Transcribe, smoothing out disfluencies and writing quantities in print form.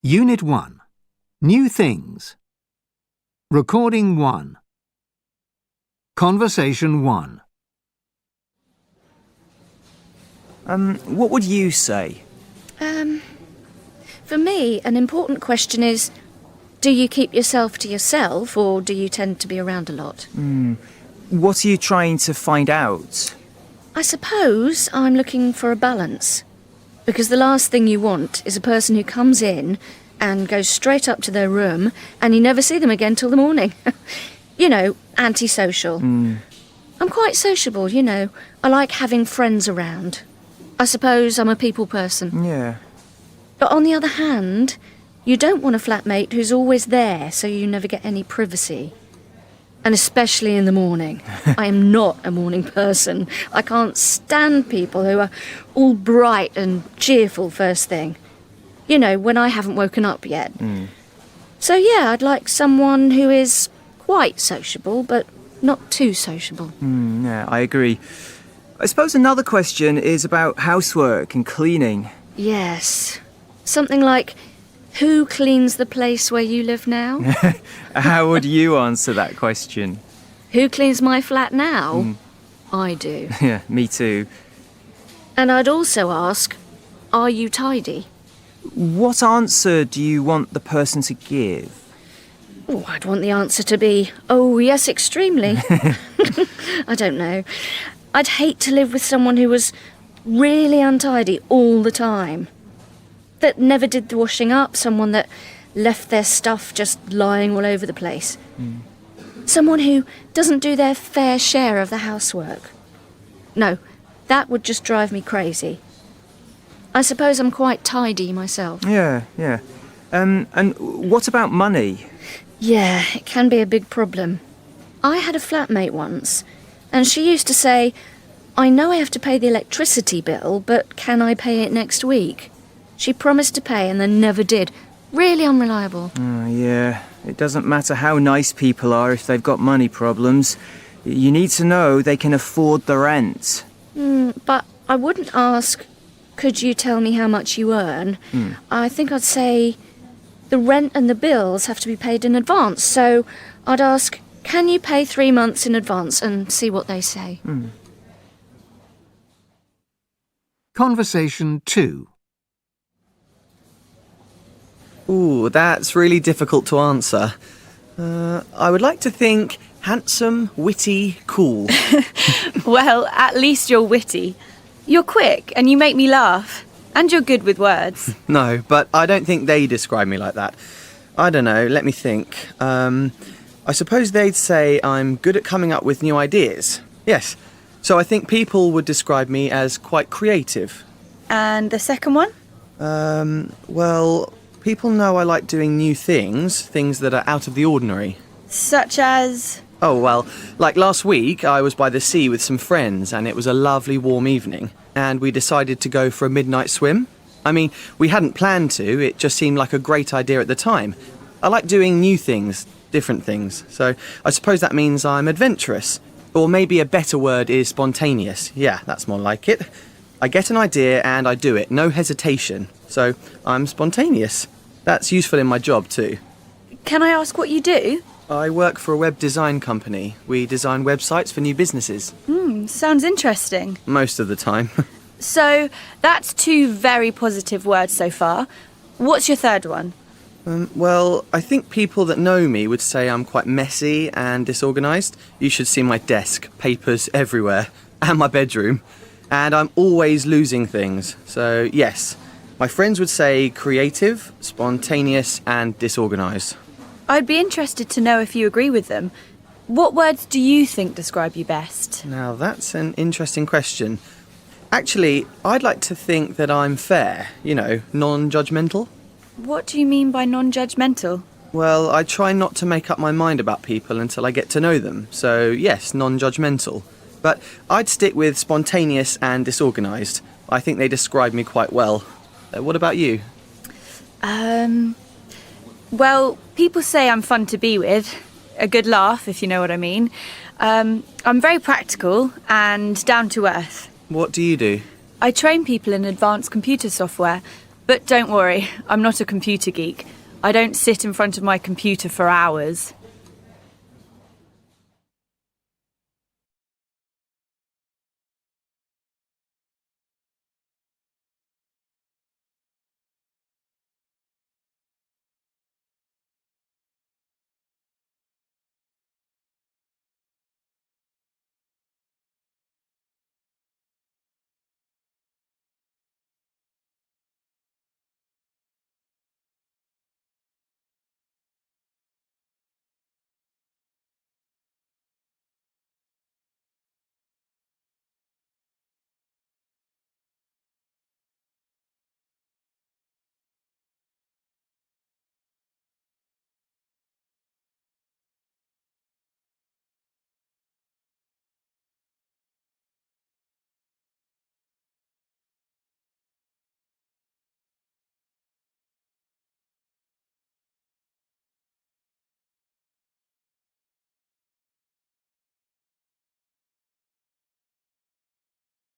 Unit 1. New things. Recording 1. Conversation 1. What would you say? For me, an important question is, do you keep yourself to yourself or do you tend to be around a lot? What are you trying to find out? I suppose I'm looking for a balance. Because the last thing you want is a person who comes in and goes straight up to their room and you never see them again till the morning. You know, antisocial. I'm quite sociable, you know. I like having friends around. I suppose I'm a people person. Yeah. But on the other hand, you don't want a flatmate who's always there so you never get any privacy. And especially in the morning. I am not a morning person. I can't stand people who are all bright and cheerful first thing. You know, when I haven't woken up yet. So yeah, I'd like someone who is quite sociable, but not too sociable. Yeah, I agree. I suppose another question is about housework and cleaning. Yes. Something like, who cleans the place where you live now? How would you answer that question? Who cleans my flat now? I do. Yeah, me too. And I'd also ask, are you tidy? What answer do you want the person to give? Oh, I'd want the answer to be, oh, yes, extremely. I don't know. I'd hate to live with someone who was really untidy all the time. That never did the washing up, someone that left their stuff just lying all over the place. Someone who doesn't do their fair share of the housework. No, that would just drive me crazy. I suppose I'm quite tidy myself. Yeah. And what about money? Yeah, it can be a big problem. I had a flatmate once, and she used to say, I know I have to pay the electricity bill, but can I pay it next week? She promised to pay and then never did. Really unreliable. Yeah, it doesn't matter how nice people are if they've got money problems. You need to know they can afford the rent. But I wouldn't ask, could you tell me how much you earn? I think I'd say the rent and the bills have to be paid in advance. So I'd ask, can you pay 3 months in advance and see what they say? Conversation 2. Ooh, that's really difficult to answer. I would like to think handsome, witty, cool. Well, at least you're witty. You're quick and you make me laugh. And you're good with words. No, but I don't think they describe me like that. I don't know, let me think. I suppose they'd say I'm good at coming up with new ideas. Yes. So I think people would describe me as quite creative. And the second one? Well, people know I like doing new things that are out of the ordinary. Such as? Oh, well, like last week, I was by the sea with some friends and it was a lovely warm evening. And we decided to go for a midnight swim. I mean, we hadn't planned to, it just seemed like a great idea at the time. I like doing new things, different things. So I suppose that means I'm adventurous. Or maybe a better word is spontaneous. Yeah, that's more like it. I get an idea and I do it, no hesitation. So I'm spontaneous. That's useful in my job too. Can I ask what you do? I work for a web design company. We design websites for new businesses. Sounds interesting. Most of the time. So, that's 2 very positive words so far. What's your third one? Well, I think people that know me would say I'm quite messy and disorganised. You should see my desk, papers everywhere, and my bedroom. And I'm always losing things. So, yes, my friends would say creative, spontaneous and disorganised. I'd be interested to know if you agree with them. What words do you think describe you best? Now, that's an interesting question. Actually, I'd like to think that I'm fair, you know, non-judgmental. What do you mean by non-judgmental? Well, I try not to make up my mind about people until I get to know them. So, yes, non-judgmental. But I'd stick with spontaneous and disorganised. I think they describe me quite well. What about you? Well, people say I'm fun to be with. A good laugh, if you know what I mean. I'm very practical and down to earth. What do you do? I train people in advanced computer software. But don't worry, I'm not a computer geek. I don't sit in front of my computer for hours.